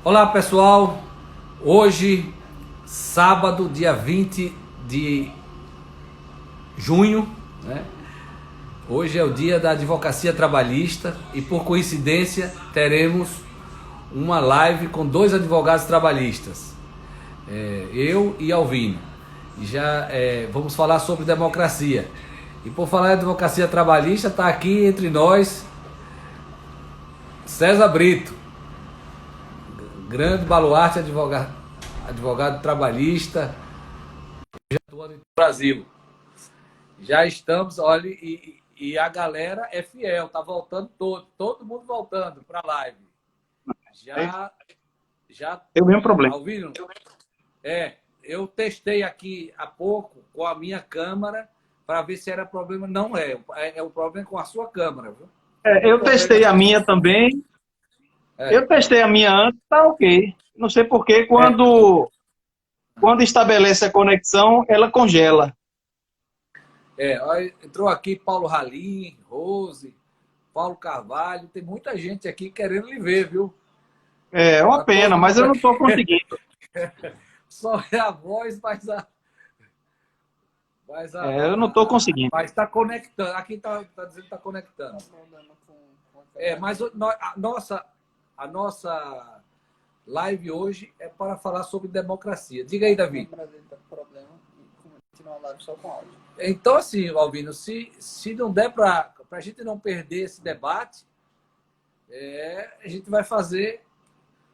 Olá pessoal, hoje, sábado, dia 20 de junho, né? Hoje é o dia da advocacia trabalhista e por coincidência teremos uma live com dois advogados trabalhistas, eu e Alvino. Vamos falar sobre democracia. E por falar em advocacia trabalhista, está aqui entre nós César Brito, grande baluarte advogado trabalhista, já atuando no Brasil. Já estamos, olha, e a galera é fiel, tá voltando todo mundo voltando para a live. Já tem o mesmo problema. Alvino, eu testei aqui há pouco com a minha câmera para ver se era problema. Não é o problema com a sua câmera, viu? Eu testei a minha também. Eu testei a minha antes, tá ok. Não sei por que quando estabelece a conexão, ela congela. Entrou aqui Paulo Ralim, Rose, Paulo Carvalho, tem muita gente aqui querendo lhe ver, viu? É uma pena, mas eu não estou conseguindo. Só é a voz, Eu não estou conseguindo. mas está conectando. Aqui está dizendo que está conectando. Mas a nossa live hoje é para falar sobre democracia. Diga aí, Davi. Então, assim, Albino, se não der para a gente não perder esse debate, a gente vai fazer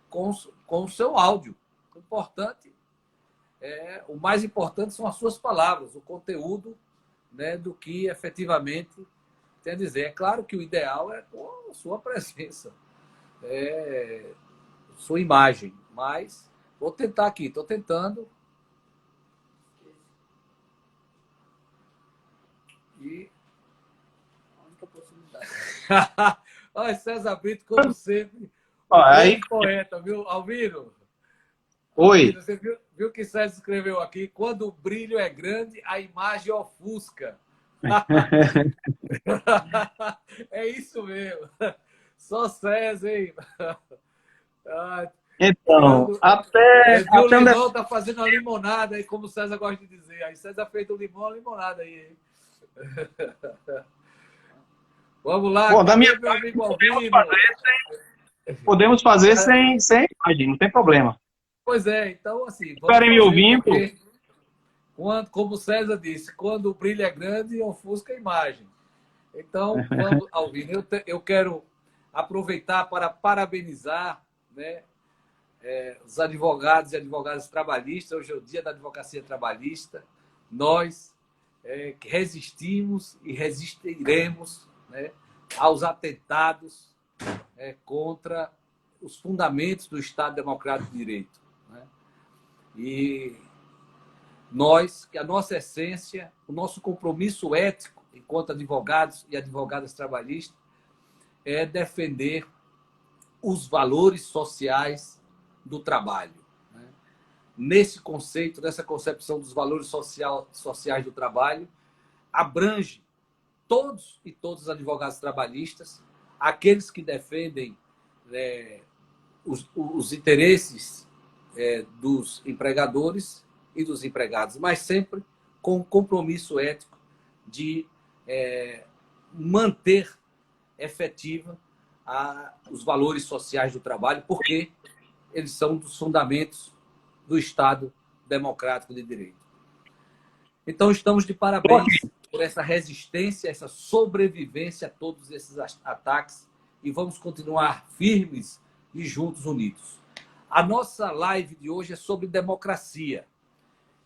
com o seu áudio. O mais importante são as suas palavras, o conteúdo, né, do que efetivamente tem a dizer. É claro que o ideal é com a sua presença, sua imagem, mas vou tentar aqui, estou tentando. E a única possibilidade. Olha, César Brito, como sempre, Aí, poeta, viu, Alvino? oi. Você viu que César escreveu aqui? Quando o brilho é grande, a imagem ofusca. É isso mesmo. Só César, hein? Então, até o limão tá fazendo a limonada, aí, como o César gosta de dizer. Aí César fez do limão a limonada aí, hein? Vamos lá. Bom, da minha meu amigo Alvino. Podemos fazer sem imagem, não tem problema. Pois é, então assim. Querem me ouvindo? Como o César disse, quando o brilho é grande, ofusca a imagem. Então, vamos, Alvino, eu quero aproveitar para parabenizar, né, os advogados e advogadas trabalhistas. Hoje é o dia da advocacia trabalhista. Nós que resistimos e resistiremos, né, aos atentados contra os fundamentos do Estado Democrático de Direito, né? E que a nossa essência, o nosso compromisso ético enquanto advogados e advogadas trabalhistas é defender os valores sociais do trabalho, né? Nesse conceito, nessa concepção dos valores sociais do trabalho, abrange todos e todas os advogados trabalhistas, aqueles que defendem os interesses dos empregadores e dos empregados, mas sempre com o compromisso ético de manter efetiva os valores sociais do trabalho, porque eles são dos fundamentos do Estado Democrático de Direito. Então, estamos de parabéns por essa resistência, essa sobrevivência a todos esses ataques e vamos continuar firmes e juntos, unidos. A nossa live de hoje é sobre democracia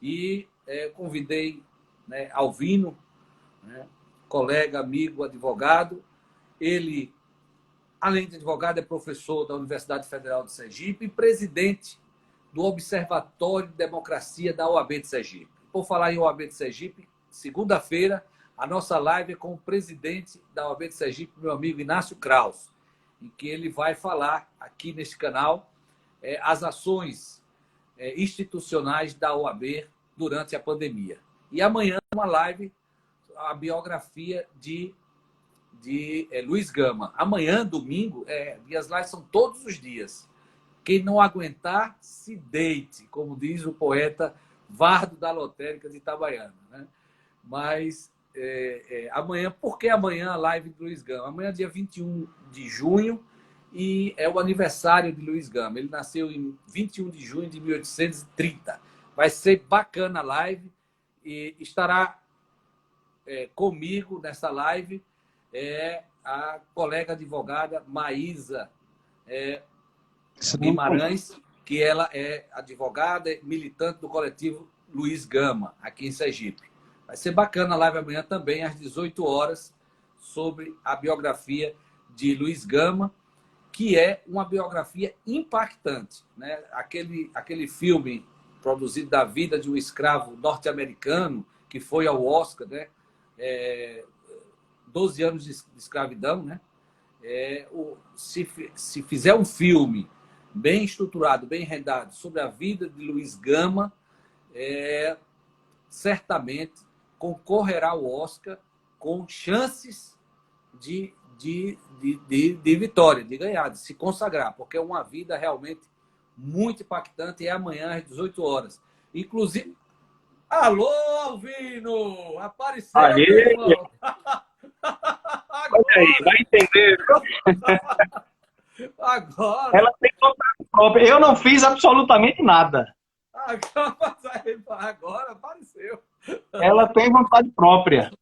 e convidei, né, Alvino, né, colega, amigo, advogado. Ele, além de advogado, é professor da Universidade Federal de Sergipe e presidente do Observatório de Democracia da OAB de Sergipe. Por falar em OAB de Sergipe, segunda-feira, a nossa live é com o presidente da OAB de Sergipe, meu amigo Inácio Kraus, em que ele vai falar aqui neste canal as ações institucionais da OAB durante a pandemia. E amanhã, uma live, a biografia de Luiz Gama. Amanhã, domingo, e as lives são todos os dias. Quem não aguentar, se deite, como diz o poeta Vardo da Lotérica de Itabaiana, né? Mas amanhã, por que amanhã a live de Luiz Gama? Amanhã é dia 21 de junho e é o aniversário de Luiz Gama. Ele nasceu em 21 de junho de 1830. Vai ser bacana a live e estará comigo nessa live a colega advogada Maísa Guimarães, que ela é advogada e militante do coletivo Luiz Gama, aqui em Sergipe. Vai ser bacana a live amanhã também, às 18 horas, sobre a biografia de Luiz Gama, que é uma biografia impactante, né? Aquele filme produzido da vida de um escravo norte-americano, que foi ao Oscar, né? 12 anos de escravidão, né? Se fizer um filme bem estruturado, bem rendado, sobre a vida de Luiz Gama, certamente concorrerá ao Oscar com chances de vitória, de ganhar, de se consagrar, porque é uma vida realmente muito impactante e é amanhã às 18 horas. Inclusive, alô, Alvino! Apareceu, Aê! meu irmão! Olha aí, vai entender. Agora! Ela tem vontade própria. Eu não fiz absolutamente nada. Agora apareceu. Ela tem vontade própria.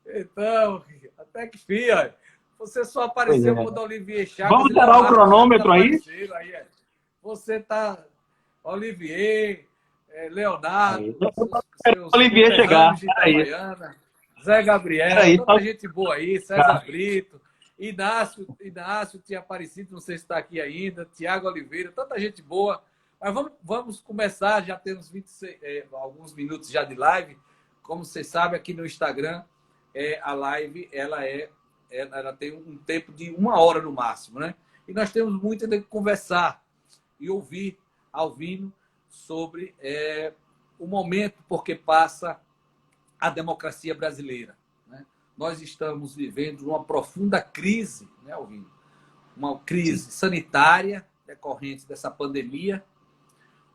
Então, até que fia. Você só apareceu quando Olivier Chaves... Vamos parar o cronômetro aí? Você tá... Olivier, Leonardo... Olivier chegar. Zé Gabriel, aí, tanta gente boa aí, César Brito, Inácio tinha aparecido, não sei se está aqui ainda, Tiago Oliveira, tanta gente boa. Mas vamos começar, já temos alguns minutos já de live. Como vocês sabem, aqui no Instagram, a live ela tem um tempo de 1 hora no máximo, né? E nós temos muito ainda que conversar e ouvir Alvino sobre o momento por que passa a democracia brasileira, né? Nós estamos vivendo uma profunda crise, né, Alvino? Uma crise sanitária decorrente dessa pandemia,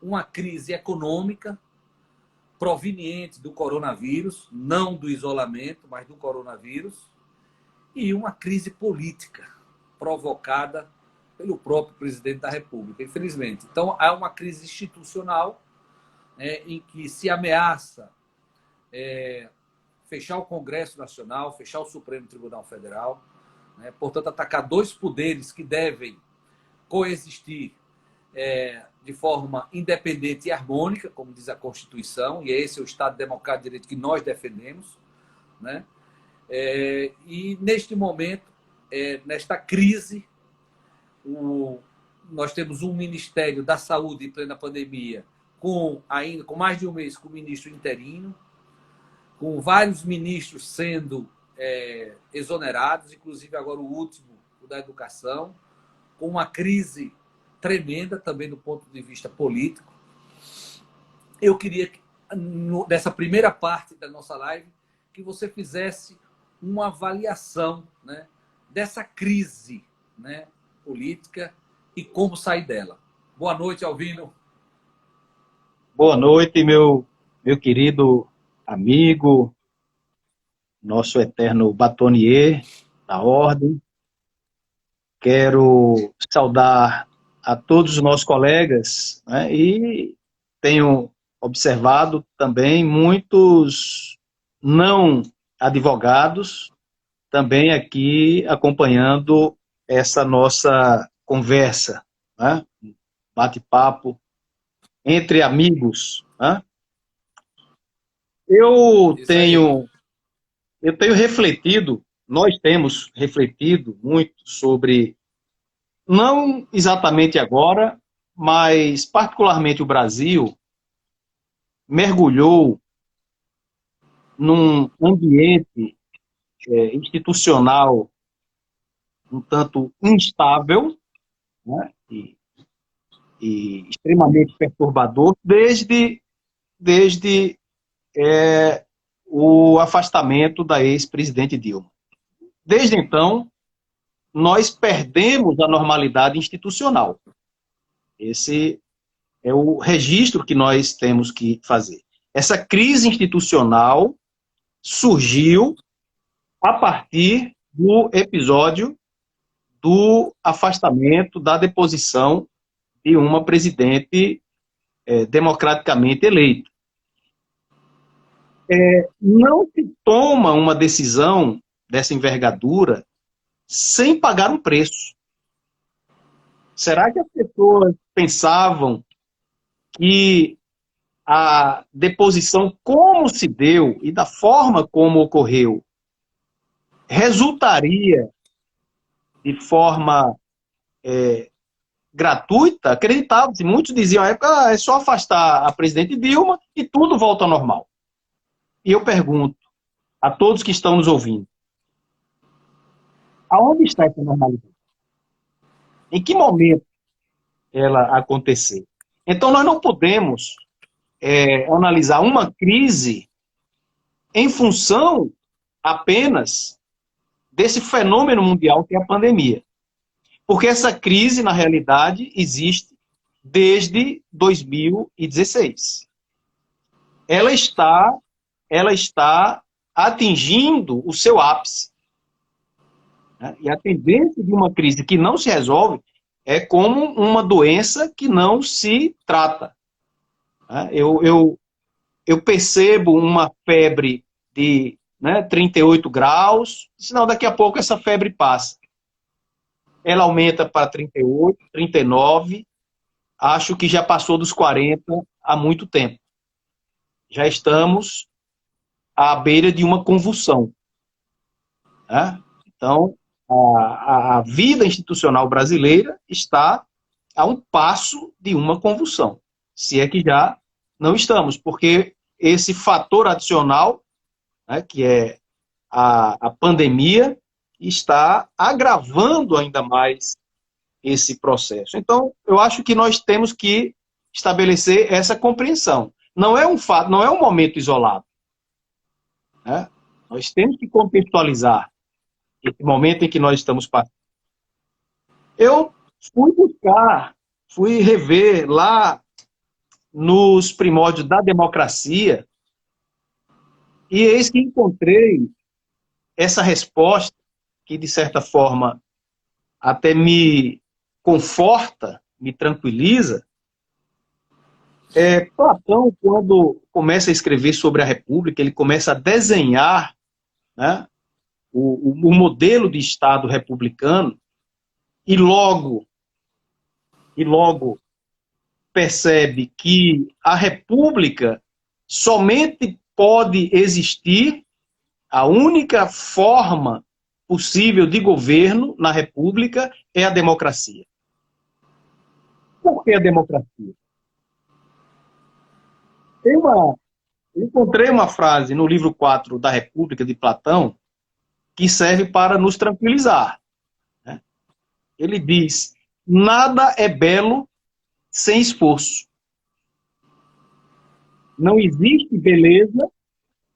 uma crise econômica proveniente do coronavírus, não do isolamento, mas do coronavírus, e uma crise política provocada pelo próprio presidente da República, infelizmente. Então, há uma crise institucional em que se ameaça fechar o Congresso Nacional, fechar o Supremo Tribunal Federal, né? Portanto, atacar dois poderes que devem coexistir de forma independente e harmônica, como diz a Constituição, e esse é o Estado Democrático de Direito que nós defendemos, né? E neste momento, nesta crise, nós temos um Ministério da Saúde em plena pandemia, com mais de um mês com o ministro interino, com vários ministros sendo exonerados, inclusive agora o último, o da Educação, com uma crise tremenda também do ponto de vista político. Eu queria, nessa primeira parte da nossa live, que você fizesse uma avaliação, né, dessa crise, né, política e como sair dela. Boa noite, Alvino. Boa noite, meu querido amigo, nosso eterno batonier da ordem. Quero saudar a todos os nossos colegas, né, e tenho observado também muitos não advogados também aqui acompanhando essa nossa conversa, né, bate-papo entre amigos, né? Eu tenho refletido, nós temos refletido muito sobre, não exatamente agora, mas particularmente o Brasil mergulhou num ambiente institucional um tanto instável, né, e extremamente perturbador desde o afastamento da ex-presidente Dilma. Desde então, nós perdemos a normalidade institucional. Esse é o registro que nós temos que fazer. Essa crise institucional surgiu a partir do episódio do afastamento, da deposição de uma presidente democraticamente eleita. Não se toma uma decisão dessa envergadura sem pagar um preço. Será que as pessoas pensavam que a deposição, como se deu e da forma como ocorreu, resultaria de forma gratuita? Acreditavam-se. Muitos diziam à época, é só afastar a presidente Dilma e tudo volta ao normal. E eu pergunto a todos que estão nos ouvindo, aonde está essa normalidade? Em que momento ela aconteceu? Então, nós não podemos analisar uma crise em função apenas desse fenômeno mundial que é a pandemia. Porque essa crise, na realidade, existe desde 2016. Ela está atingindo o seu ápice. E a tendência de uma crise que não se resolve é como uma doença que não se trata. Eu percebo uma febre de 38 graus, senão daqui a pouco essa febre passa. Ela aumenta para 38, 39, acho que já passou dos 40 há muito tempo. Já estamos à beira de uma convulsão. Então, a vida institucional brasileira está a um passo de uma convulsão, se é que já não estamos, porque esse fator adicional, que é a pandemia, está agravando ainda mais esse processo. Então, eu acho que nós temos que estabelecer essa compreensão. Não é um fato, não é um momento isolado. Nós temos que contextualizar esse momento em que nós estamos passando. Eu fui rever lá nos primórdios da democracia e eis que encontrei essa resposta que, de certa forma, até me conforta, me tranquiliza. Platão, quando começa a escrever sobre a República, ele começa a desenhar o modelo de Estado republicano e logo percebe que a República somente pode existir, a única forma possível de governo na República é a democracia. Por que a democracia? Eu encontrei uma frase no livro 4 da República, de Platão, que serve para nos tranquilizar. Ele diz: nada é belo sem esforço. Não existe beleza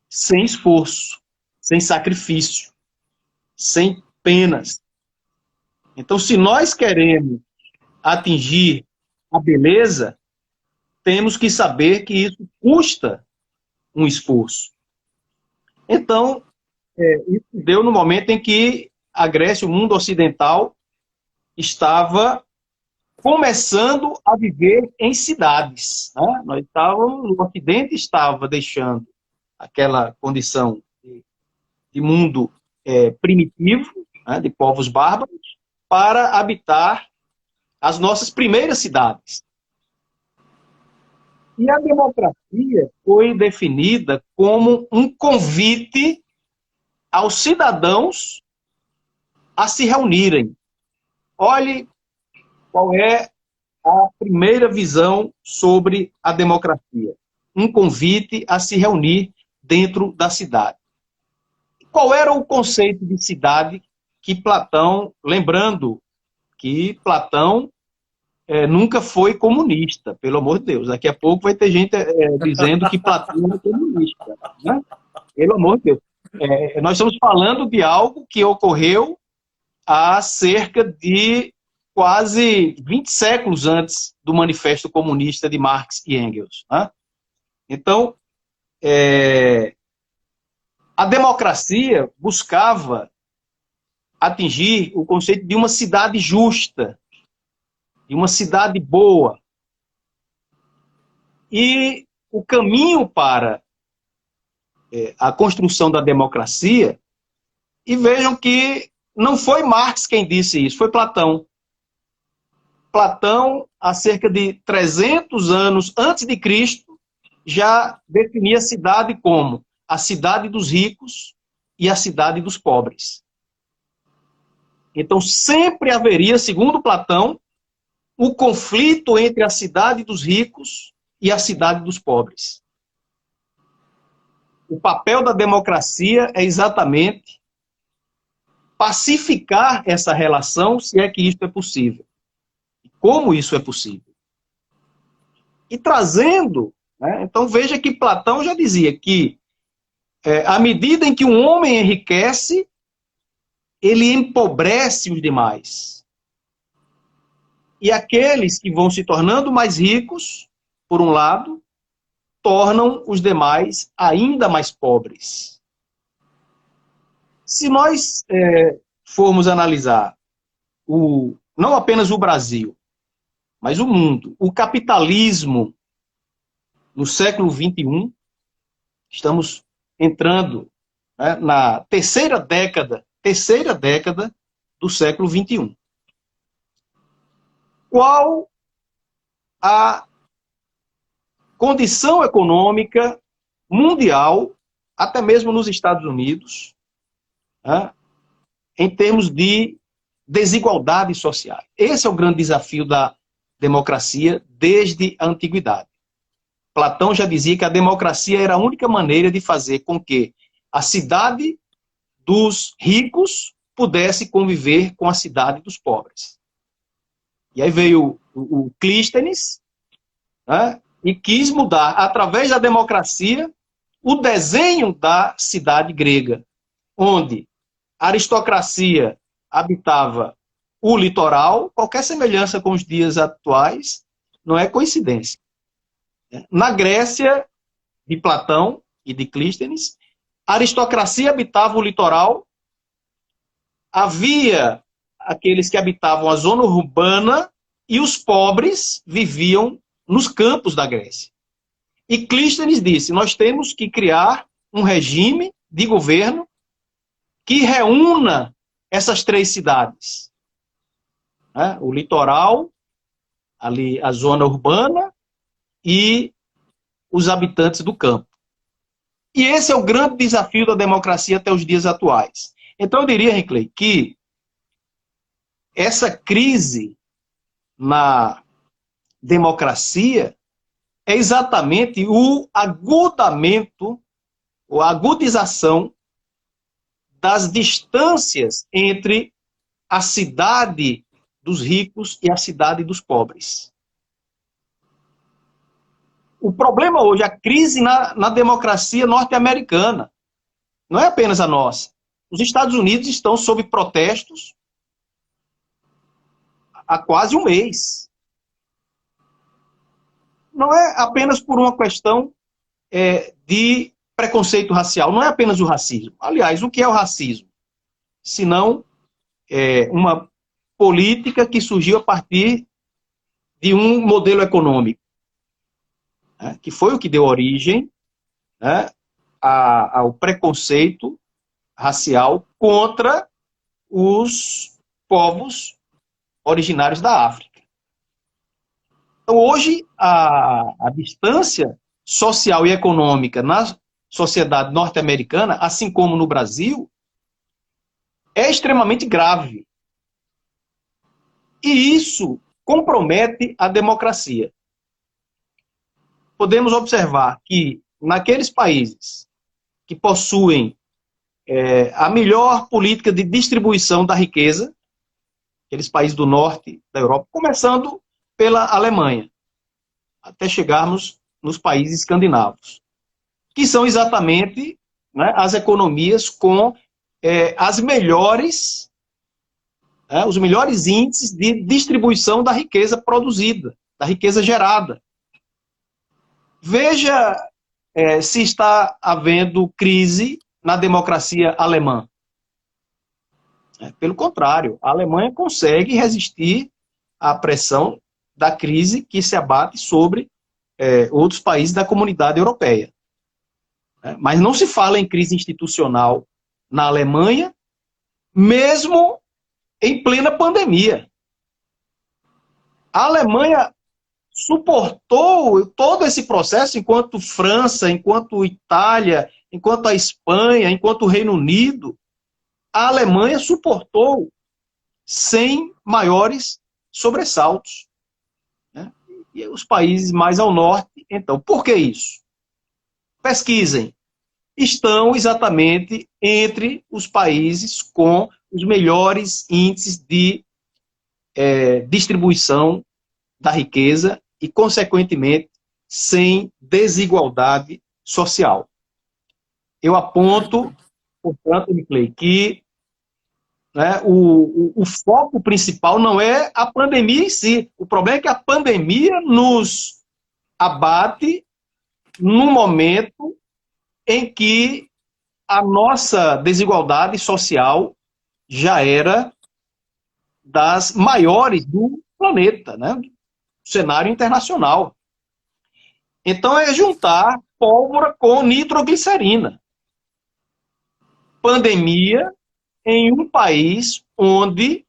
sem esforço, sem sacrifício, sem penas. Então, se nós queremos atingir a beleza, temos que saber que isso custa um esforço. Então, isso deu no momento em que a Grécia, o mundo ocidental, estava começando a viver em cidades. Nós estávamos, o Ocidente estava deixando aquela condição de mundo primitivo, de povos bárbaros, para habitar as nossas primeiras cidades. E a democracia foi definida como um convite aos cidadãos a se reunirem. Olhe qual é a primeira visão sobre a democracia. Um convite a se reunir dentro da cidade. Qual era o conceito de cidade que Platão, lembrando que Platão nunca foi comunista, pelo amor de Deus. Daqui a pouco vai ter gente dizendo que Platão é comunista. Pelo amor de Deus. Nós estamos falando de algo que ocorreu há cerca de quase 20 séculos antes do Manifesto Comunista de Marx e Engels. Né? Então, a democracia buscava atingir o conceito de uma cidade justa, de uma cidade boa. E o caminho para a construção da democracia, e vejam que não foi Marx quem disse isso, foi Platão. Platão, há cerca de 300 anos antes de Cristo, já definia a cidade como a cidade dos ricos e a cidade dos pobres. Então, sempre haveria, segundo Platão, o conflito entre a cidade dos ricos e a cidade dos pobres. O papel da democracia é exatamente pacificar essa relação, se é que isso é possível. Como isso é possível? E trazendo, né, então veja que Platão já dizia que à medida em que um homem enriquece, ele empobrece os demais. E aqueles que vão se tornando mais ricos, por um lado, tornam os demais ainda mais pobres. Se nós formos analisar não apenas o Brasil, mas o mundo, o capitalismo no século XXI, estamos entrando, né, na terceira década do século XXI. Qual a condição econômica mundial, até mesmo nos Estados Unidos, né, em termos de desigualdade social? Esse é o grande desafio da democracia desde a antiguidade. Platão já dizia que a democracia era a única maneira de fazer com que a cidade dos ricos pudesse conviver com a cidade dos pobres. E aí veio o Clístenes, né, e quis mudar, através da democracia, o desenho da cidade grega, onde a aristocracia habitava o litoral. Qualquer semelhança com os dias atuais não é coincidência. Na Grécia, de Platão e de Clístenes, a aristocracia habitava o litoral, havia aqueles que habitavam a zona urbana e os pobres viviam nos campos da Grécia. E Clístenes disse, nós temos que criar um regime de governo que reúna essas três cidades. Né? O litoral, ali a zona urbana e os habitantes do campo. E esse é o grande desafio da democracia até os dias atuais. Então eu diria, Rinclay, que essa crise na democracia é exatamente o agudamento, ou a agudização das distâncias entre a cidade dos ricos e a cidade dos pobres. O problema hoje, a crise na democracia norte-americana, não é apenas a nossa. Os Estados Unidos estão sob protestos há quase um mês. Não é apenas por uma questão de preconceito racial, não é apenas o racismo. Aliás, o que é o racismo? Senão uma política que surgiu a partir de um modelo econômico, né, que foi o que deu origem, né, ao preconceito racial contra os povos originários da África. Então, hoje, a distância social e econômica na sociedade norte-americana, assim como no Brasil, é extremamente grave. E isso compromete a democracia. Podemos observar que, naqueles países que possuem a melhor política de distribuição da riqueza, aqueles países do norte da Europa, começando pela Alemanha, até chegarmos nos países escandinavos, que são exatamente, né, as economias com as melhores os melhores índices de distribuição da riqueza produzida, da riqueza gerada. Veja se está havendo crise na democracia alemã. Pelo contrário, a Alemanha consegue resistir à pressão da crise que se abate sobre outros países da comunidade europeia. Mas não se fala em crise institucional na Alemanha, mesmo em plena pandemia. A Alemanha suportou todo esse processo enquanto França, enquanto Itália, enquanto a Espanha, enquanto o Reino Unido. A Alemanha suportou sem maiores sobressaltos. E os países mais ao norte, então, por que isso? Pesquisem. Estão exatamente entre os países com os melhores índices de distribuição da riqueza e, consequentemente, sem desigualdade social. Eu aponto, portanto, Niclei, que o foco principal não é a pandemia em si. O problema é que a pandemia nos abate no momento em que a nossa desigualdade social já era das maiores do planeta, né? Do cenário internacional. Então é juntar pólvora com nitroglicerina. Pandemia em um país onde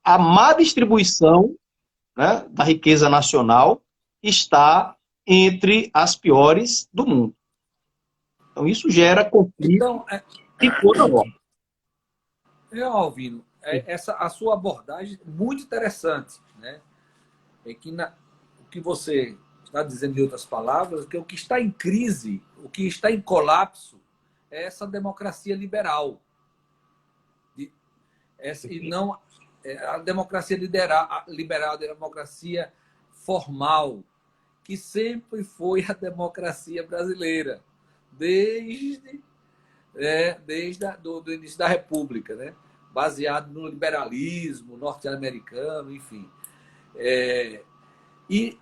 a má distribuição, né, da riqueza nacional está entre as piores do mundo. Então, isso gera conflito em toda a ordem. Alvino, a sua abordagem é muito interessante, né? É que o que você está dizendo, em outras palavras, que o que está em crise, o que está em colapso, é essa democracia liberal. E não a democracia liberal, a democracia formal, que sempre foi a democracia brasileira, desde do início da República, né? Baseado no liberalismo norte-americano, enfim. E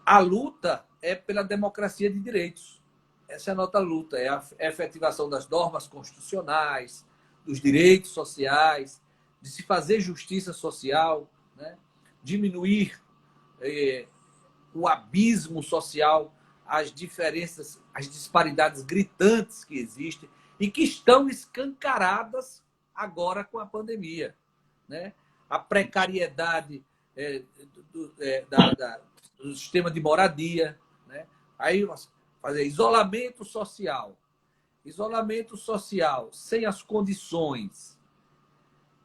a luta é pela democracia de direitos. Essa é a nossa luta, é a efetivação das normas constitucionais, dos direitos sociais, de se fazer justiça social, né? Diminuir o abismo social, as diferenças, as disparidades gritantes que existem e que estão escancaradas agora com a pandemia, né? A precariedade do sistema de moradia, né? Aí fazer isolamento social sem as condições,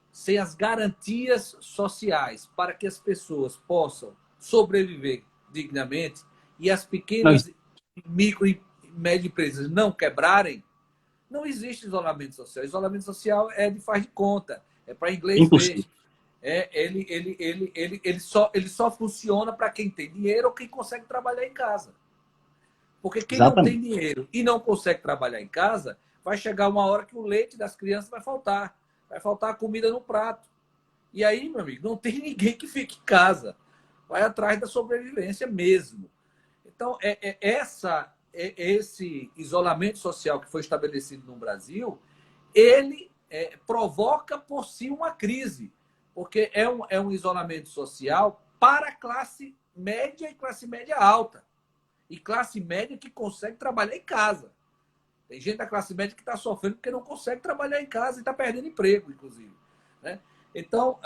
sem as garantias sociais para que as pessoas possam sobreviver dignamente e as pequenas, micro e médias empresas não quebrarem, não existe isolamento social. Isolamento social é de faz de conta, é para inglês ver. Ele só funciona para quem tem dinheiro ou quem consegue trabalhar em casa. Porque quem não tem dinheiro e não consegue trabalhar em casa, vai chegar uma hora que o leite das crianças vai faltar. Vai faltar a comida no prato. E aí, meu amigo, não tem ninguém que fique em casa. Vai atrás da sobrevivência mesmo. Então, esse isolamento social que foi estabelecido no Brasil, ele provoca por si uma crise. Porque é um isolamento social para a classe média e classe média alta. E classe média que consegue trabalhar em casa. Tem gente da classe média que está sofrendo porque não consegue trabalhar em casa e está perdendo emprego, inclusive, né? Então,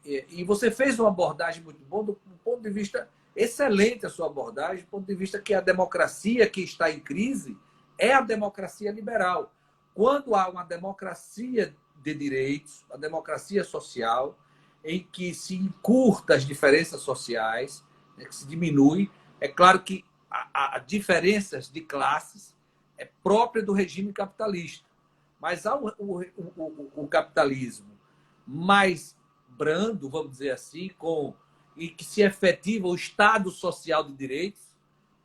e você fez uma abordagem muito boa, do ponto de vista excelente a sua abordagem, do ponto de vista que a democracia que está em crise é a democracia liberal. Quando há uma democracia de direitos, a democracia social, em que se encurta as diferenças sociais, né, que se diminui, é claro que a diferenças de classes é própria do regime capitalista. Mas há o capitalismo mais brando, vamos dizer assim, e que se efetiva o Estado Social de Direitos,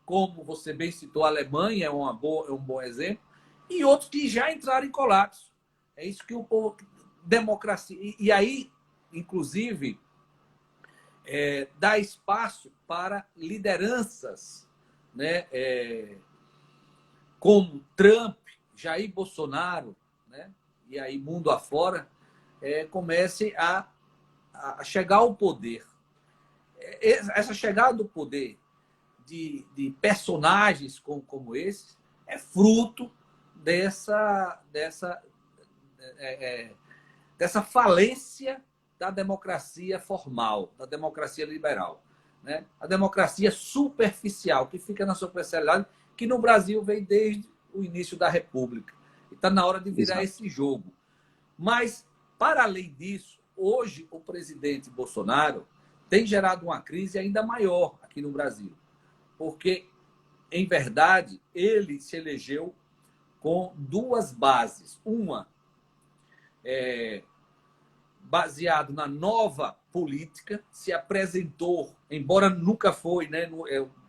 como você bem citou, a Alemanha é um bom exemplo, e outros que já entraram em colapso. É isso que o povo democracia. E aí, inclusive, dá espaço para lideranças, né, como Trump, Jair Bolsonaro, né, e aí mundo afora, comece a chegar ao poder. Essa chegada do poder de personagens como esses é fruto dessa falência da democracia formal, da democracia liberal, né? A democracia superficial, que fica na superficialidade, que no Brasil vem desde o início da República. E está na hora de virar esse jogo. Mas, para além disso, hoje o presidente Bolsonaro tem gerado uma crise ainda maior aqui no Brasil. Porque, em verdade, ele se elegeu com duas bases. Uma, baseado na nova política, se apresentou, embora nunca foi, né,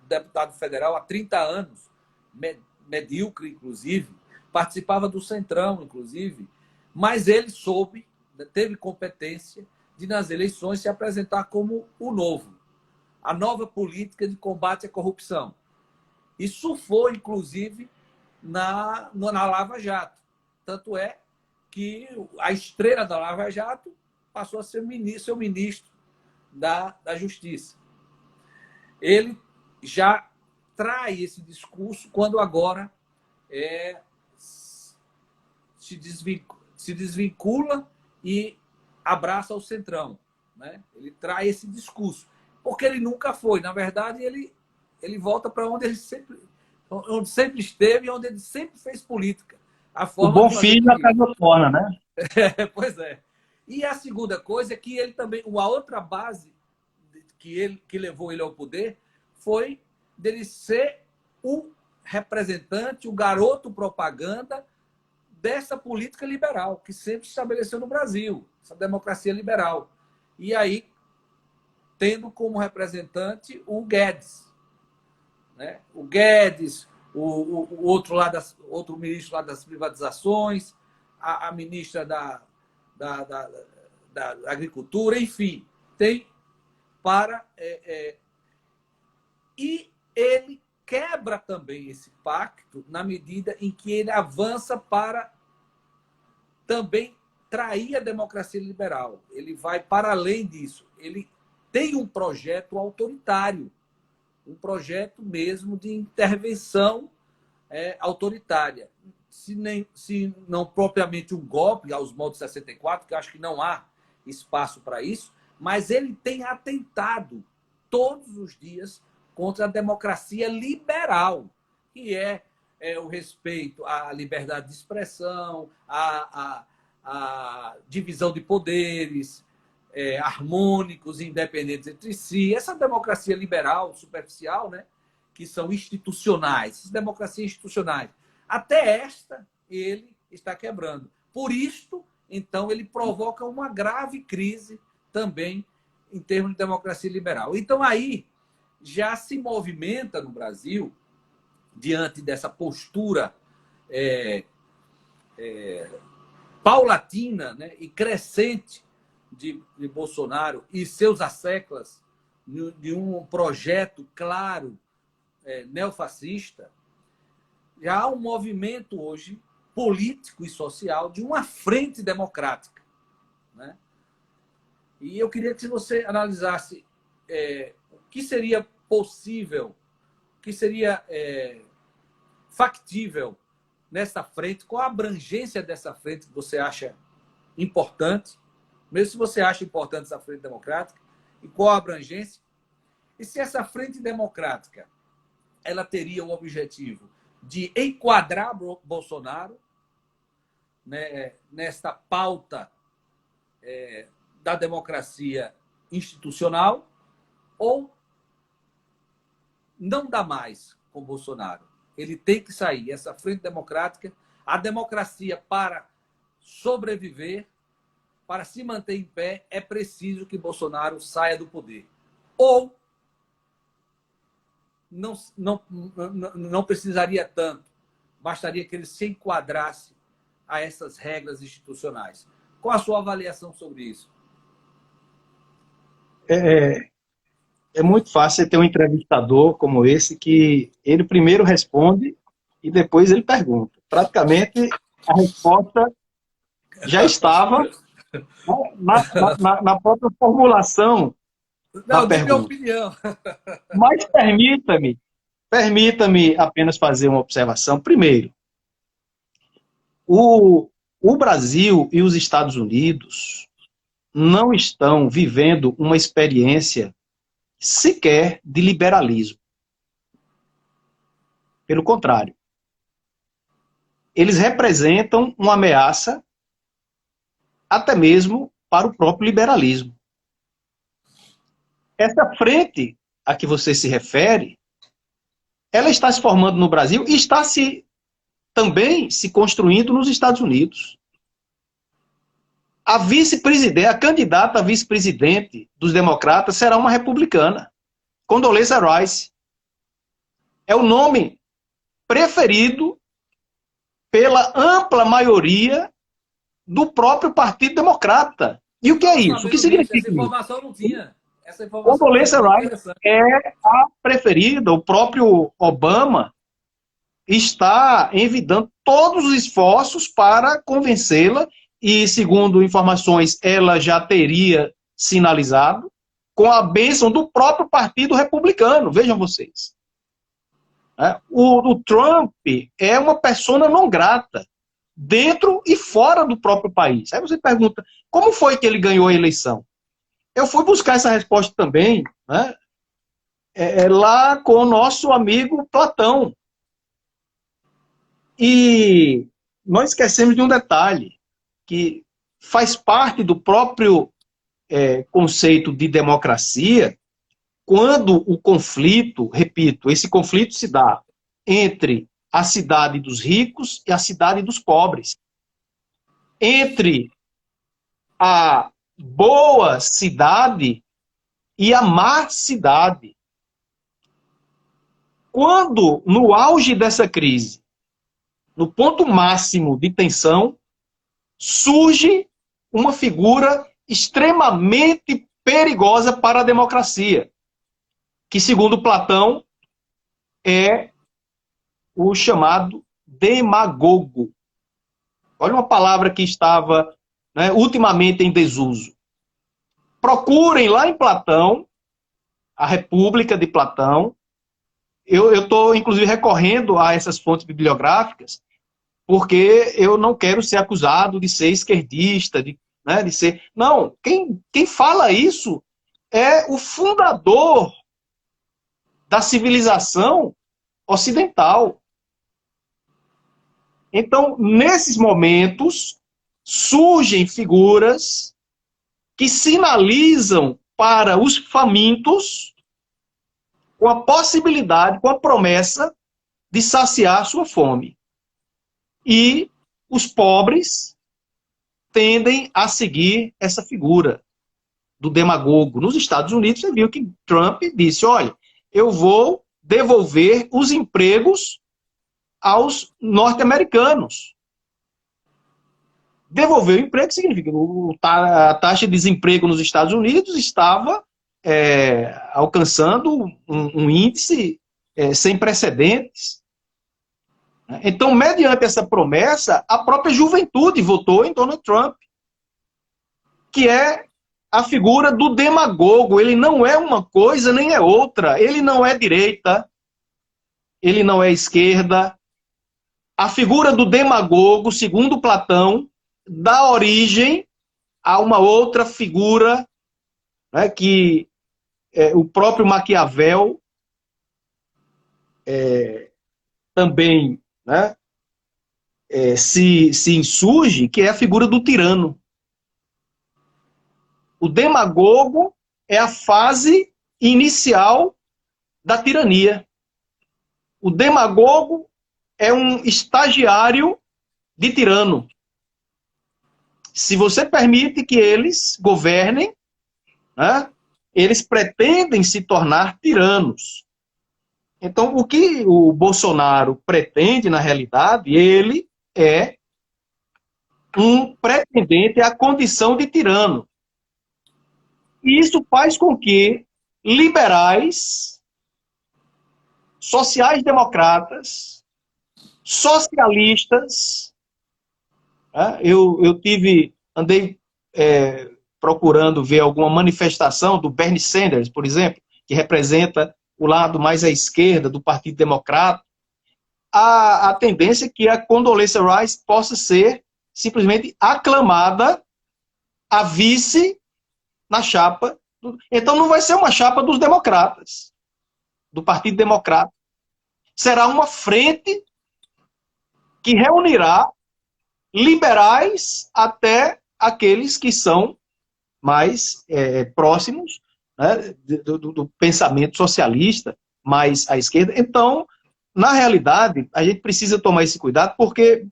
deputado federal há 30 anos, medíocre, inclusive, participava do Centrão, inclusive, mas ele teve competência de, nas eleições, se apresentar como o novo, a nova política de combate à corrupção. Isso foi, inclusive, na Lava Jato. Tanto é que a estrela da Lava Jato passou a ser seu ministro da Justiça. Ele já trai esse discurso quando agora se desvincula e abraça o Centrão, né? Ele trai esse discurso, porque ele nunca foi. Na verdade, ele volta para onde sempre esteve e onde ele sempre fez política. O bom filho a casa torna, né? Pois é. E a segunda coisa é que ele também, uma outra base que levou ele ao poder foi dele ser o representante, o garoto propaganda dessa política liberal que sempre se estabeleceu no Brasil, essa democracia liberal. E aí, tendo como representante o Guedes, né? O Guedes, o outro ministro lá das privatizações, a ministra da Agricultura, enfim, tem para... E ele quebra também esse pacto na medida em que ele avança para também trair a democracia liberal. Ele vai para além disso. Ele tem um projeto autoritário, um projeto mesmo de intervenção autoritária. Se não propriamente um golpe aos moldes de 64, que eu acho que não há espaço para isso, mas ele tem atentado todos os dias contra a democracia liberal, que é o respeito à liberdade de expressão, à divisão de poderes harmônicos, independentes entre si. Essa democracia liberal, superficial, né, que são institucionais, democracias institucionais. Até esta ele está quebrando. Por isto, então, ele provoca uma grave crise também em termos de democracia liberal. Então, aí já se movimenta no Brasil, diante dessa postura paulatina, né, e crescente de Bolsonaro e seus asseclas de um projeto claro neofascista, já há um movimento hoje político e social de uma frente democrática, né? E eu queria que você analisasse o que seria possível, o que seria factível nessa frente, qual a abrangência dessa frente que você acha importante, mesmo se você acha importante essa frente democrática, e qual a abrangência, e se essa frente democrática ela teria o objetivo de enquadrar Bolsonaro, né, nesta pauta da democracia institucional, ou não dá mais com Bolsonaro. Ele tem que sair. Essa frente democrática, a democracia, para sobreviver, para se manter em pé, é preciso que Bolsonaro saia do poder. Ou não precisaria tanto. Bastaria que ele se enquadrasse a essas regras institucionais. Qual a sua avaliação sobre isso? É muito fácil você ter um entrevistador como esse que ele primeiro responde e depois ele pergunta. Praticamente a resposta já estava, né, na própria formulação da Não, dê minha pergunta. opinião. Mas permita-me apenas fazer uma observação. Primeiro, o Brasil e os Estados Unidos não estão vivendo uma experiência sequer de liberalismo. Pelo contrário, eles representam uma ameaça até mesmo para o próprio liberalismo. Essa frente a que você se refere, ela está se formando no Brasil e está também se construindo nos Estados Unidos. A candidata a vice-presidente dos democratas será uma republicana, Condoleezza Rice. É o nome preferido pela ampla maioria do próprio Partido Democrata. E o que é isso? O que significa isso? Essa informação não tinha. Essa informação Condoleezza Rice é a preferida. O próprio Obama está envidando todos os esforços para convencê-la e, segundo informações, ela já teria sinalizado com a bênção do próprio Partido Republicano. Vejam vocês. O Trump é uma persona não grata, dentro e fora do próprio país. Aí você pergunta, como foi que ele ganhou a eleição? Eu fui buscar essa resposta também, né, lá com o nosso amigo Platão. E nós esquecemos de um detalhe, que faz parte do próprio conceito de democracia, quando o conflito, repito, esse conflito se dá entre a cidade dos ricos e a cidade dos pobres. Entre a boa cidade e a má cidade. Quando, no auge dessa crise, no ponto máximo de tensão, surge uma figura extremamente perigosa para a democracia, que, segundo Platão, é o chamado demagogo. Olha uma palavra que estava, né, ultimamente em desuso. Procurem lá em Platão, a República de Platão. Eu estou, inclusive, recorrendo a essas fontes bibliográficas, porque eu não quero ser acusado de ser esquerdista, de ser... Não, quem fala isso é o fundador da civilização ocidental. Então, nesses momentos, surgem figuras que sinalizam para os famintos com a possibilidade, com a promessa de saciar sua fome. E os pobres tendem a seguir essa figura do demagogo. Nos Estados Unidos, você viu que Trump disse, olha, eu vou devolver os empregos aos norte-americanos. Devolver o emprego significa a taxa de desemprego nos Estados Unidos estava alcançando um índice sem precedentes. Então, mediante essa promessa, a própria juventude votou em Donald Trump, que é a figura do demagogo. Ele não é uma coisa nem é outra. Ele não é direita, ele não é esquerda. A figura do demagogo, segundo Platão, dá origem a uma outra figura, né, que o próprio Maquiavel também, né, se insurge, que é a figura do tirano. O demagogo é a fase inicial da tirania. O demagogo é um estagiário de tirano. Se você permite que eles governem, né, eles pretendem se tornar tiranos. Então, o que o Bolsonaro pretende, na realidade, ele é um pretendente à condição de tirano. E isso faz com que liberais, sociais-democratas, socialistas, né? Andei procurando ver alguma manifestação do Bernie Sanders, por exemplo, que representa o lado mais à esquerda do Partido Democrata. A tendência é que a Condoleezza Rice possa ser simplesmente aclamada a vice na chapa. Então não vai ser uma chapa dos democratas, do Partido Democrata. Será uma frente que reunirá liberais até aqueles que são mais próximos, né, do pensamento socialista, mais à esquerda. Então, na realidade, a gente precisa tomar esse cuidado, porque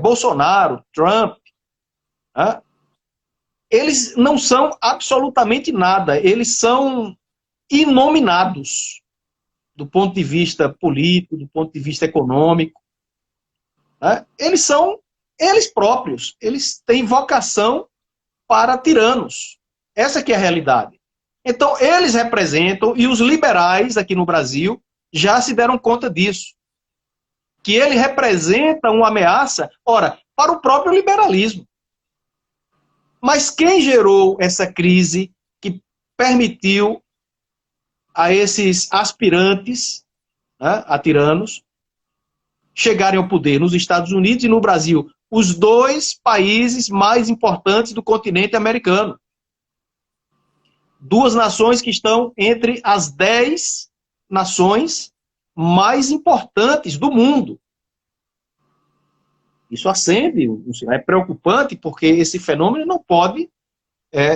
Bolsonaro, Trump, né, eles não são absolutamente nada, eles são inominados do ponto de vista político, do ponto de vista econômico. Né? Eles são eles próprios, eles têm vocação para tiranos. Essa que é a realidade. Então, eles representam, e os liberais aqui no Brasil já se deram conta disso, que ele representa uma ameaça, ora, para o próprio liberalismo. Mas quem gerou essa crise que permitiu a esses aspirantes, né, a tiranos, chegarem ao poder nos Estados Unidos e no Brasil? Os dois países mais importantes do continente americano. Duas nações que estão entre as 10 nações mais importantes do mundo. Isso acende, é preocupante, porque esse fenômeno não pode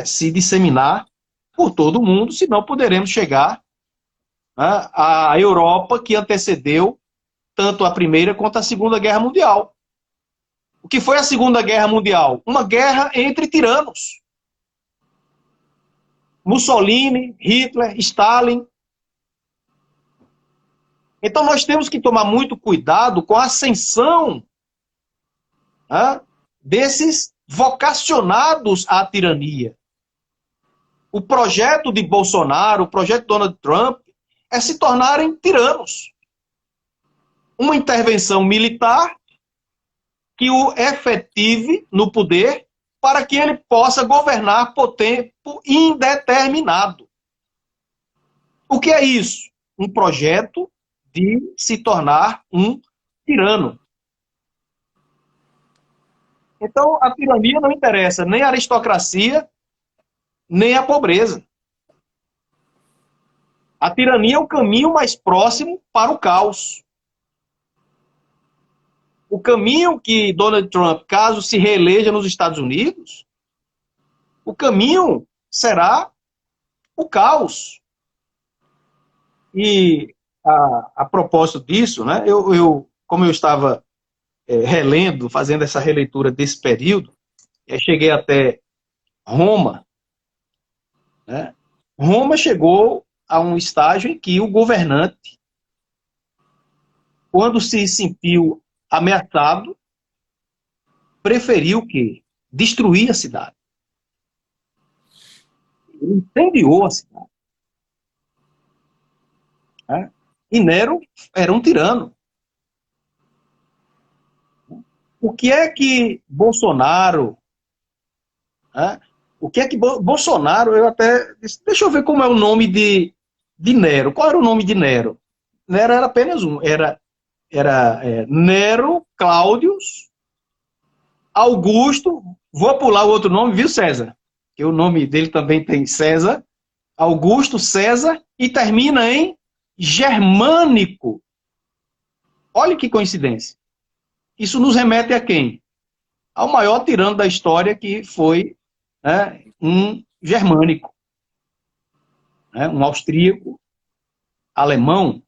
se disseminar por todo o mundo, senão poderemos chegar, né, à Europa, que antecedeu tanto a Primeira quanto a Segunda Guerra Mundial. O que foi a Segunda Guerra Mundial? Uma guerra entre tiranos. Mussolini, Hitler, Stalin. Então nós temos que tomar muito cuidado com a ascensão, né, desses vocacionados à tirania. O projeto de Bolsonaro, o projeto de Donald Trump, é se tornarem tiranos. Uma intervenção militar que o efetive no poder para que ele possa governar por tempo indeterminado. O que é isso? Um projeto de se tornar um tirano. Então, a tirania não interessa nem a aristocracia, nem a pobreza. A tirania é o caminho mais próximo para o caos. O caminho que Donald Trump, caso se reeleja nos Estados Unidos, o caminho será o caos. E a propósito disso, né, como eu estava relendo, fazendo essa releitura desse período, cheguei até Roma. Né? Roma chegou a um estágio em que o governante, quando se sentiu ameaçado, preferiu o quê? Destruir a cidade. Ele incendiou a cidade. Né? E Nero era um tirano. O que é que Bolsonaro... Né? O que é que Bolsonaro... Eu até... Deixa eu ver como é o nome de Nero. Qual era o nome de Nero? Nero era apenas um. Era Nero, Cláudius, Augusto, vou pular o outro nome, viu, César? Que o nome dele também tem César, Augusto, César, e termina em Germânico. Olha que coincidência. Isso nos remete a quem? Ao maior tirano da história, que foi, né, um germânico, né, um austríaco, alemão.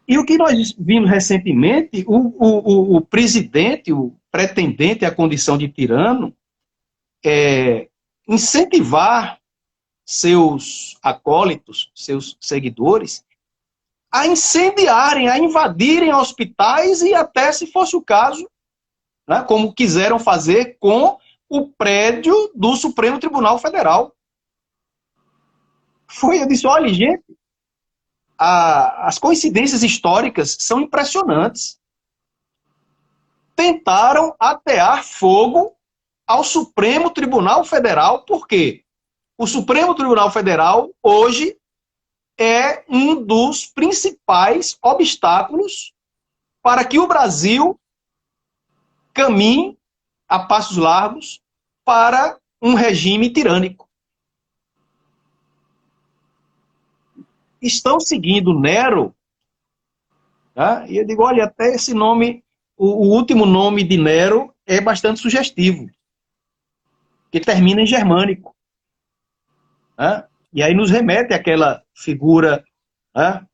E o que nós vimos recentemente, o presidente, o pretendente à condição de tirano, incentivar seus acólitos, seus seguidores, a incendiarem, a invadirem hospitais e até, se fosse o caso, né, como quiseram fazer com o prédio do Supremo Tribunal Federal. Eu disse, olha, gente, as coincidências históricas são impressionantes. Tentaram atear fogo ao Supremo Tribunal Federal, por quê? O Supremo Tribunal Federal, hoje, é um dos principais obstáculos para que o Brasil caminhe a passos largos para um regime tirânico. Estão seguindo Nero, tá? E eu digo, olha, até esse nome, o último nome de Nero é bastante sugestivo, que termina em germânico. Tá? E aí nos remete àquela figura, tá,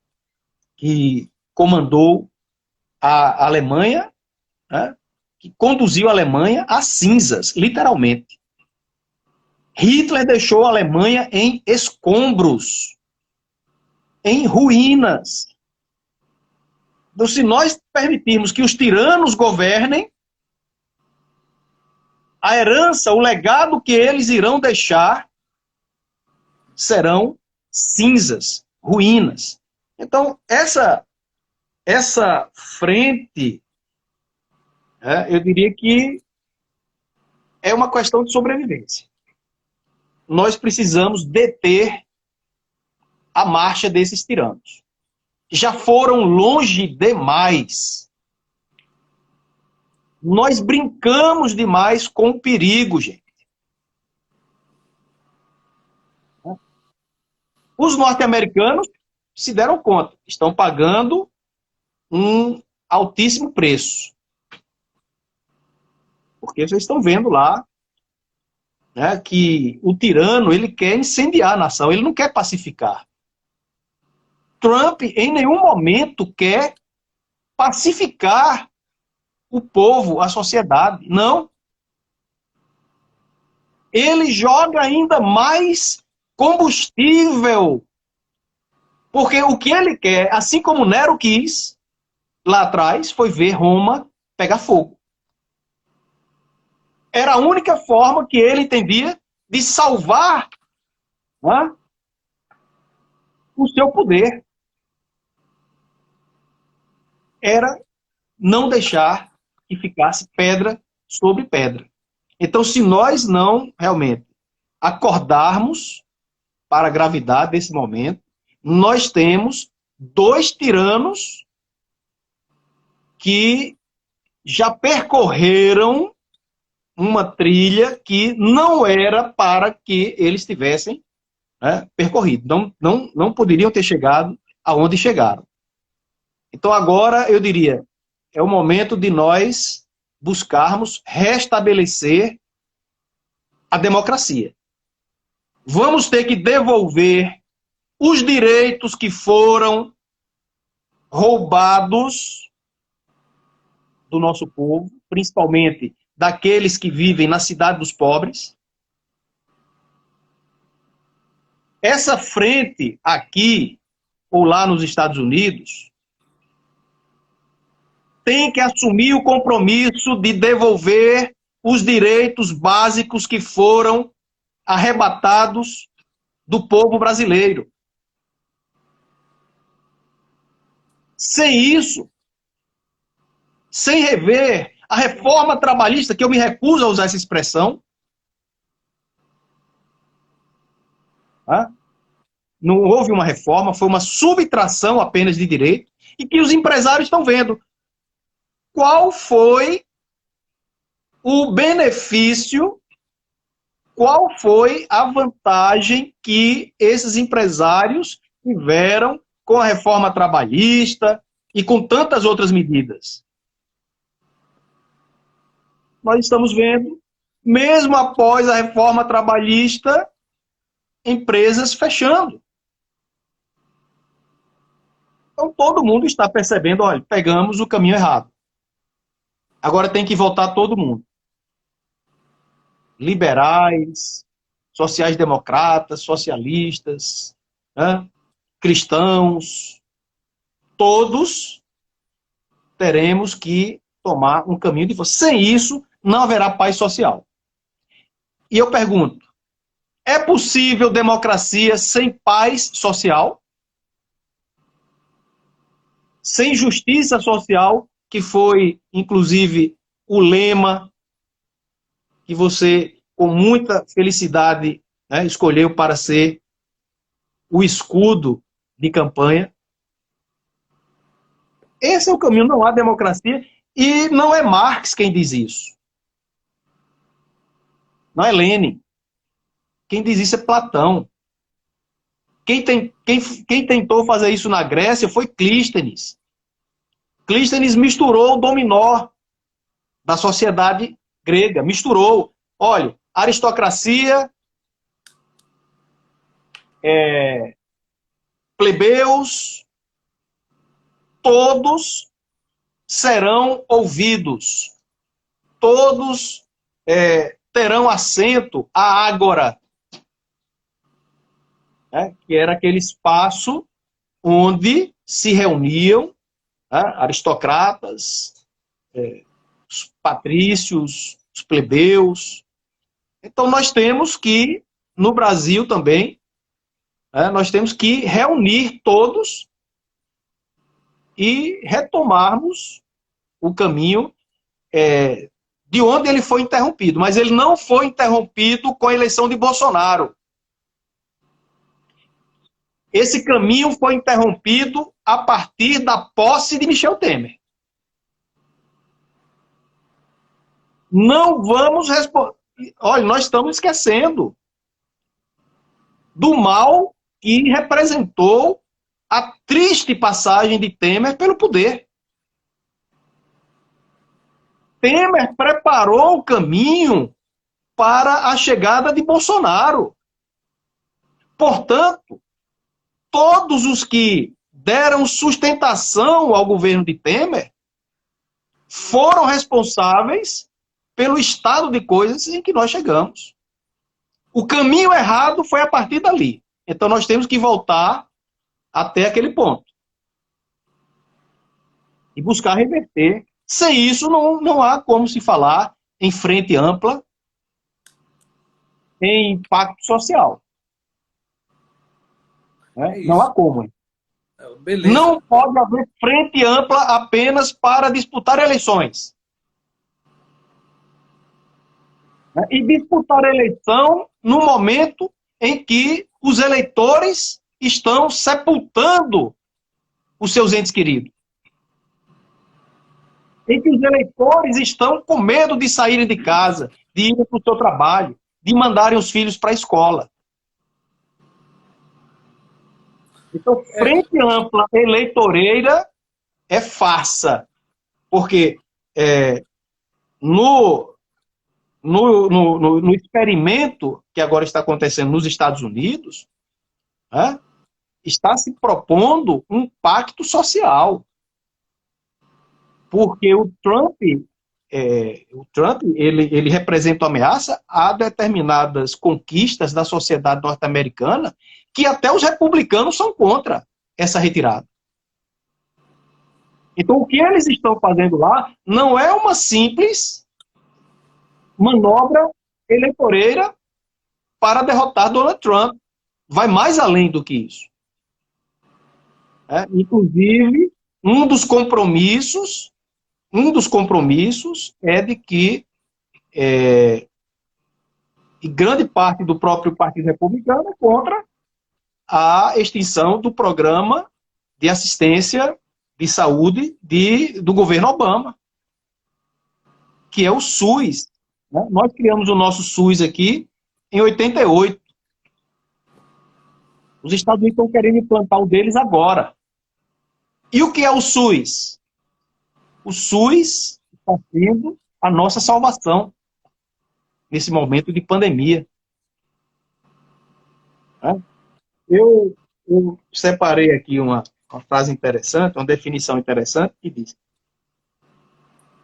que comandou a Alemanha, tá, que conduziu a Alemanha às cinzas, literalmente. Hitler deixou a Alemanha em escombros, em ruínas. Então, se nós permitirmos que os tiranos governem, a herança, o legado que eles irão deixar serão cinzas, ruínas. Então, essa frente, eu diria que é uma questão de sobrevivência. Nós precisamos deter a marcha desses tiranos. Já foram longe demais. Nós brincamos demais com o perigo, gente. Os norte-americanos se deram conta, estão pagando um altíssimo preço. Porque vocês estão vendo lá, né, que o tirano ele quer incendiar a nação, ele não quer pacificar. Trump, em nenhum momento, quer pacificar o povo, a sociedade. Não. Ele joga ainda mais combustível. Porque o que ele quer, assim como Nero quis, lá atrás, foi ver Roma pegar fogo. Era a única forma que ele entendia de salvar, né, o seu poder. Era não deixar que ficasse pedra sobre pedra. Então, se nós não realmente acordarmos para a gravidade desse momento, nós temos dois tiranos que já percorreram uma trilha que não era para que eles tivessem, né, percorrido. Não poderiam ter chegado aonde chegaram. Então agora, eu diria, é o momento de nós buscarmos restabelecer a democracia. Vamos ter que devolver os direitos que foram roubados do nosso povo, principalmente daqueles que vivem na cidade dos pobres. Essa frente aqui, ou lá nos Estados Unidos, tem que assumir o compromisso de devolver os direitos básicos que foram arrebatados do povo brasileiro. Sem isso, sem rever a reforma trabalhista, que eu me recuso a usar essa expressão, não houve uma reforma, foi uma subtração apenas de direito, e que os empresários estão vendo qual foi o benefício, qual foi a vantagem que esses empresários tiveram com a reforma trabalhista e com tantas outras medidas. Nós estamos vendo, mesmo após a reforma trabalhista, empresas fechando. Então todo mundo está percebendo, olha, pegamos o caminho errado. Agora tem que voltar todo mundo. Liberais, sociais-democratas, socialistas, né, cristãos, todos teremos que tomar um caminho de força. Sem isso, não haverá paz social. E eu pergunto, é possível democracia sem paz social? Sem justiça social, que foi, inclusive, o lema que você, com muita felicidade, né, escolheu para ser o escudo de campanha. Esse é o caminho, não há democracia, e não é Marx quem diz isso. Não é Lenin. Quem diz isso é Platão. Quem tentou fazer isso na Grécia foi Clístenes. Clístenes misturou o dominó da sociedade grega, misturou. Olha, aristocracia, plebeus, todos serão ouvidos, todos terão assento à ágora, né, que era aquele espaço onde se reuniam, né, aristocratas, os patrícios, os plebeus. Então nós temos que, no Brasil também, nós temos que reunir todos e retomarmos o caminho de onde ele foi interrompido. Mas ele não foi interrompido com a eleição de Bolsonaro. Esse caminho foi interrompido a partir da posse de Michel Temer. Não vamos responder. Olha, nós estamos esquecendo do mal que representou a triste passagem de Temer pelo poder. Temer preparou o caminho para a chegada de Bolsonaro. Portanto, todos os que deram sustentação ao governo de Temer foram responsáveis pelo estado de coisas em que nós chegamos. O caminho errado foi a partir dali. Então nós temos que voltar até aquele ponto. E buscar reverter. Sem isso, não há como se falar em frente ampla, em impacto social. Não há como. Beleza. Não pode haver frente ampla apenas para disputar eleições. E disputar eleição no momento em que os eleitores estão sepultando os seus entes queridos. Em que os eleitores estão com medo de saírem de casa, de irem para o seu trabalho, de mandarem os filhos para a escola. Então, frente ampla eleitoreira é farsa. Porque no experimento que agora está acontecendo nos Estados Unidos, está se propondo um pacto social. Porque o Trump ele representa uma ameaça a determinadas conquistas da sociedade norte-americana que até os republicanos são contra essa retirada. Então, o que eles estão fazendo lá não é uma simples manobra eleitoreira para derrotar Donald Trump. Vai mais além do que isso. Inclusive, um dos compromissos é de que e grande parte do próprio Partido Republicano é contra a extinção do programa de assistência de saúde do governo Obama, que é o SUS. Nós criamos o nosso SUS aqui em 88. Os Estados Unidos estão querendo implantar o deles agora. E o que é o SUS? O SUS está sendo a nossa salvação nesse momento de pandemia. Eu separei aqui uma frase interessante, uma definição interessante, que diz: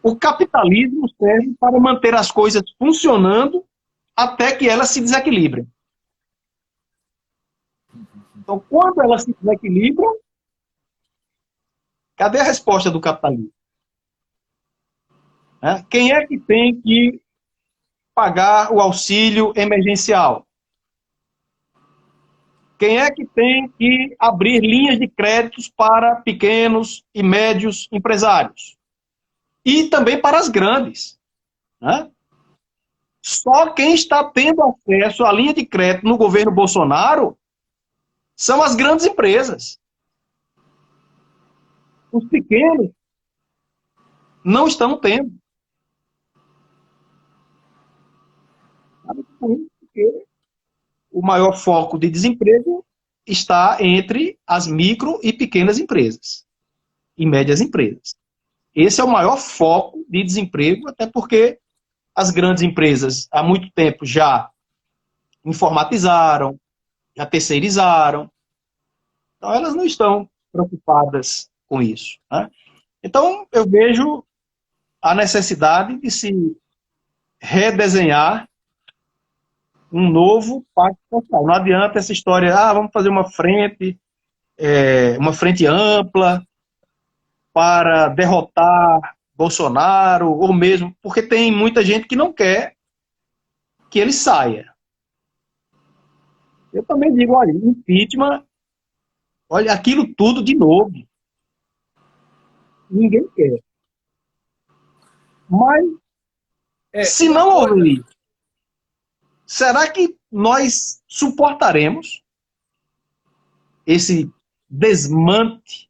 o capitalismo serve para manter as coisas funcionando até que elas se desequilibrem. Então, quando elas se desequilibram, Cadê a resposta do capitalismo? Quem é que tem que pagar o auxílio emergencial? Quem é que tem que abrir linhas de créditos para pequenos e médios empresários? E também para as grandes. Né? Só quem está tendo acesso à linha de crédito no governo Bolsonaro são as grandes empresas. Os pequenos não estão tendo. Porque o maior foco de desemprego está entre as micro e pequenas empresas e médias empresas. Esse é o maior foco de desemprego, até porque as grandes empresas há muito tempo já informatizaram, já terceirizaram, então elas não estão preocupadas com isso. Né? Então eu vejo a necessidade de se redesenhar um novo pacto social. Não adianta essa história, vamos fazer uma frente ampla para derrotar Bolsonaro, ou mesmo, porque tem muita gente que não quer que ele saia. Eu também digo, olha, impeachment, olha, aquilo tudo de novo. Ninguém quer. Mas, se não houver, será que nós suportaremos esse desmonte,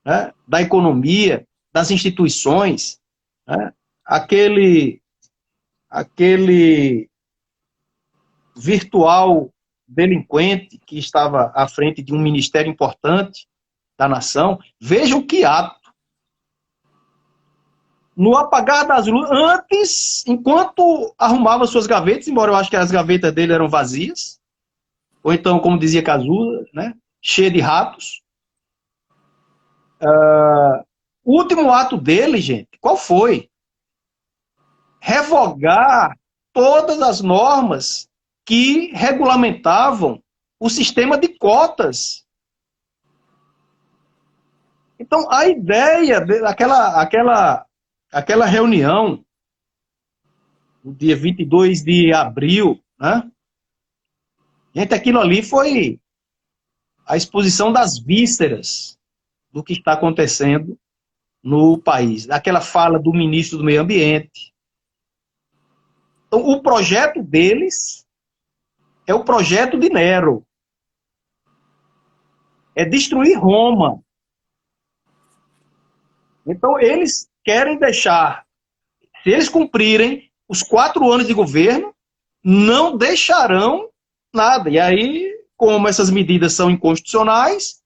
né, da economia, das instituições, né, aquele virtual delinquente que estava à frente de um ministério importante da nação? Vejam que ato. No apagar das luzes, antes, enquanto arrumava suas gavetas, embora eu acho que as gavetas dele eram vazias, ou então, como dizia Cazuza, né, cheia de ratos. O último ato dele, gente, qual foi? Revogar todas as normas que regulamentavam o sistema de cotas. Então, a ideia daquela reunião, no dia 22 de abril, né? Gente, aquilo ali foi a exposição das vísceras do que está acontecendo no país. Aquela fala do ministro do Meio Ambiente. Então, o projeto deles é o projeto de Nero. É destruir Roma. Então, eles querem deixar, se eles cumprirem os 4 anos de governo, não deixarão nada. E aí, como essas medidas são inconstitucionais,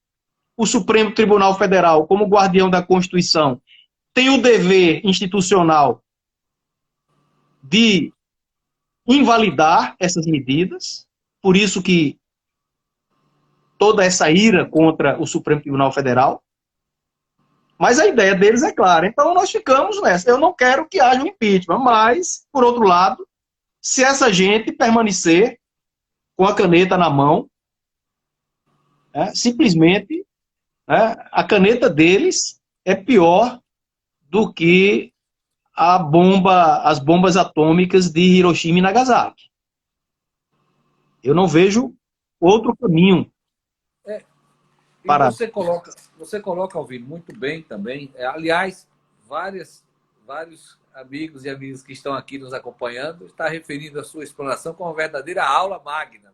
o Supremo Tribunal Federal, como guardião da Constituição, tem o dever institucional de invalidar essas medidas. Por isso que toda essa ira contra o Supremo Tribunal Federal. Mas a ideia deles é clara. Então nós ficamos nessa. Eu não quero que haja um impeachment, mas, por outro lado, se essa gente permanecer com a caneta na mão, simplesmente, a caneta deles é pior do que as bombas atômicas de Hiroshima e Nagasaki. Eu não vejo outro caminho. Para... Você coloca, Alvino, muito bem também. Aliás, vários amigos e amigas que estão aqui nos acompanhando estão referindo a sua explanação como uma verdadeira aula magna.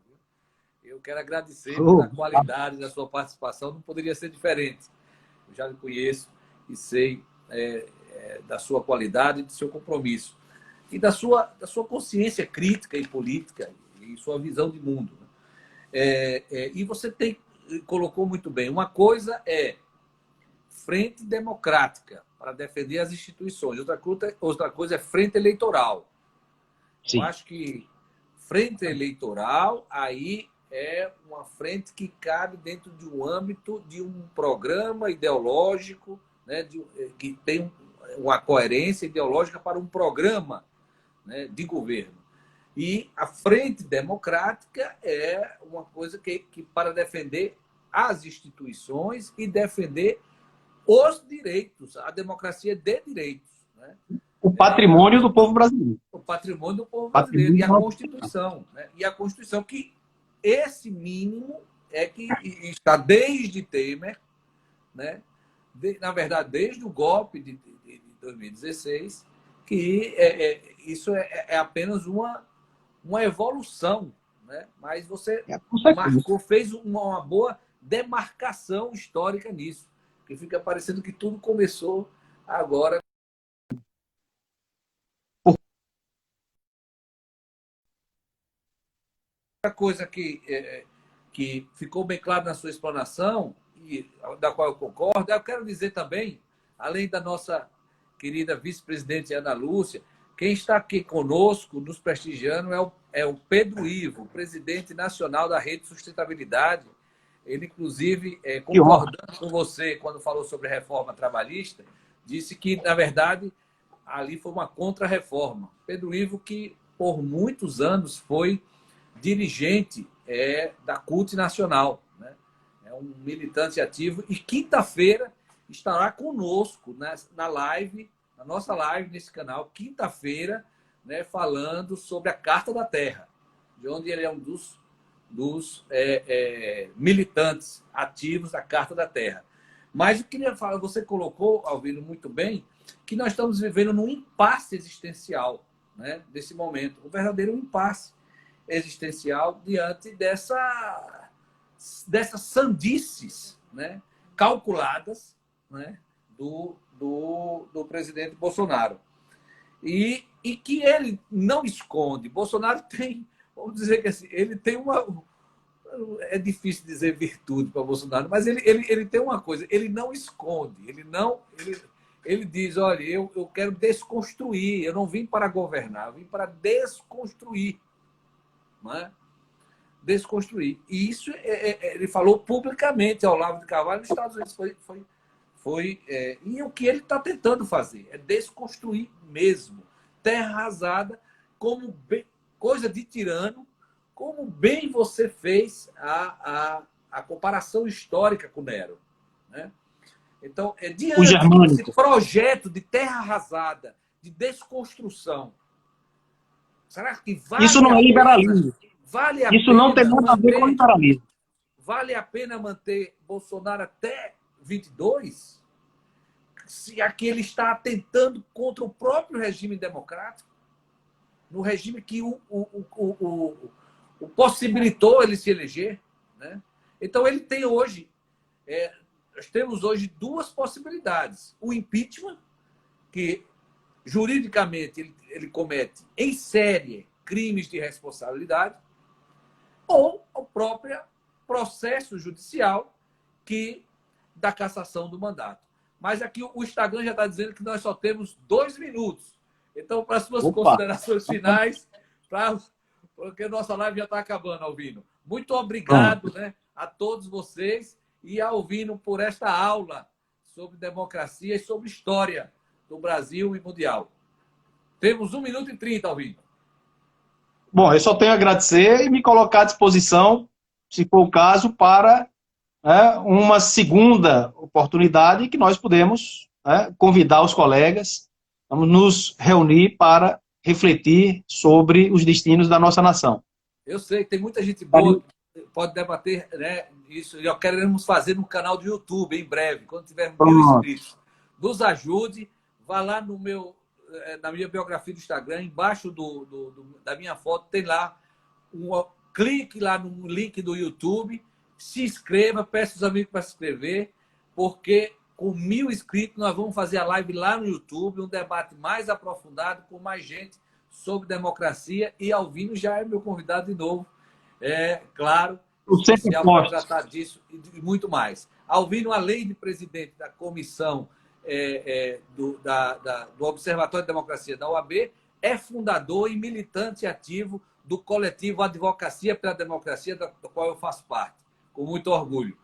Eu quero agradecer pela qualidade da sua participação, não poderia ser diferente. Eu já lhe conheço e sei da sua qualidade, do seu compromisso e da sua consciência crítica e política e sua visão de mundo. E você colocou muito bem. Uma coisa é frente democrática para defender as instituições, outra coisa é frente eleitoral. Sim. Eu acho que frente eleitoral aí é uma frente que cabe dentro de um âmbito de um programa ideológico, né, que tem uma coerência ideológica para um programa, né, de governo. E a frente democrática é uma coisa que para defender as instituições e defender os direitos, a democracia de direitos, né? O patrimônio do povo brasileiro. O patrimônio do povo brasileiro e a Constituição, né? E a Constituição, que esse mínimo é que está desde Temer, né? Na verdade, desde o golpe de 2016, que isso é apenas uma evolução, né? Mas você fez uma boa demarcação histórica nisso, que fica parecendo que tudo começou agora. Outra coisa que ficou bem claro na sua explanação, e da qual eu concordo, eu quero dizer também, além da nossa querida vice-presidente Ana Lúcia, quem está aqui conosco, nos prestigiando, é o Pedro Ivo, presidente nacional da Rede Sustentabilidade. Ele, inclusive, concordando com você quando falou sobre a reforma trabalhista, disse que, na verdade, ali foi uma contra-reforma. Pedro Ivo, que por muitos anos foi dirigente da CUT Nacional, né? É um militante ativo, e quinta-feira estará conosco na live, na nossa live nesse canal, quinta-feira, né, falando sobre a Carta da Terra, de onde ele é um dos militantes ativos da Carta da Terra. Mas eu queria falar, você colocou, Alvino, muito bem, que nós estamos vivendo num impasse existencial, né, desse momento, um verdadeiro impasse existencial diante dessas sandices, né, calculadas, né, do presidente Bolsonaro. E que ele não esconde. Bolsonaro tem, vamos dizer que assim, ele tem uma... É difícil dizer virtude para Bolsonaro, mas ele tem uma coisa, ele não esconde, ele diz, olha, eu quero desconstruir, eu não vim para governar, eu vim para desconstruir. Não é? Desconstruir. E isso ele falou publicamente ao Olavo de Carvalho nos Estados Unidos. E o que ele está tentando fazer é desconstruir mesmo. Terra arrasada, como coisa de tirano, como bem você fez a comparação histórica com Nero. Né? Então, diante desse projeto de terra arrasada, de desconstrução, será que vale isso não é liberalismo? Isso não tem nada a ver com liberalismo. Vale a pena manter Bolsonaro até 22? Se aqui ele está atentando contra o próprio regime democrático, no regime que o possibilitou ele se eleger, né? Então ele tem hoje, nós temos hoje duas possibilidades: o impeachment, que juridicamente ele comete em série crimes de responsabilidade, ou o próprio processo judicial da cassação do mandato. Mas aqui o Instagram já está dizendo que nós só temos 2 minutos. Então, para as suas considerações finais, porque nossa live já está acabando, Alvino. Muito obrigado, né, a todos vocês e a Alvino por esta aula sobre democracia e sobre história do Brasil e mundial. Temos 1 minuto e 30, Alvino. Bom, eu só tenho a agradecer e me colocar à disposição, se for o caso, para uma segunda oportunidade que nós podemos convidar os colegas, vamos nos reunir para refletir sobre os destinos da nossa nação. Eu sei, tem muita gente boa que pode debater, né, isso. E queremos fazer no canal do YouTube em breve, quando tiver 1000 inscritos. Nos ajude, vá lá na minha biografia do Instagram, embaixo da minha foto, tem lá, clique lá no link do YouTube, se inscreva, peça os amigos para se inscrever, porque com 1000 inscritos nós vamos fazer a live lá no YouTube, um debate mais aprofundado, com mais gente sobre democracia, e Alvino já é meu convidado de novo, claro, especial para tratar disso e muito mais. Alvino, além de presidente da comissão do Observatório de Democracia da OAB, é fundador e militante ativo do coletivo Advocacia pela Democracia, do qual eu faço parte, com muito orgulho.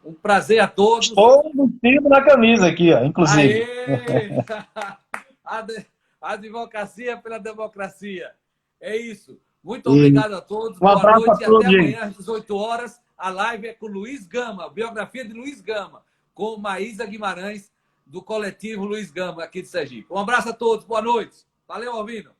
Um prazer a todos. Estou vestido na camisa aqui, ó, inclusive. Advocacia pela Democracia. É isso. Muito obrigado a todos. Um abraço Boa noite a todos, e até amanhã às 18 horas A live é com Luiz Gama, biografia de Luiz Gama, com Maísa Guimarães, do coletivo Luiz Gama, aqui de Sergipe. Um abraço a todos, boa noite. Valeu, Alvino.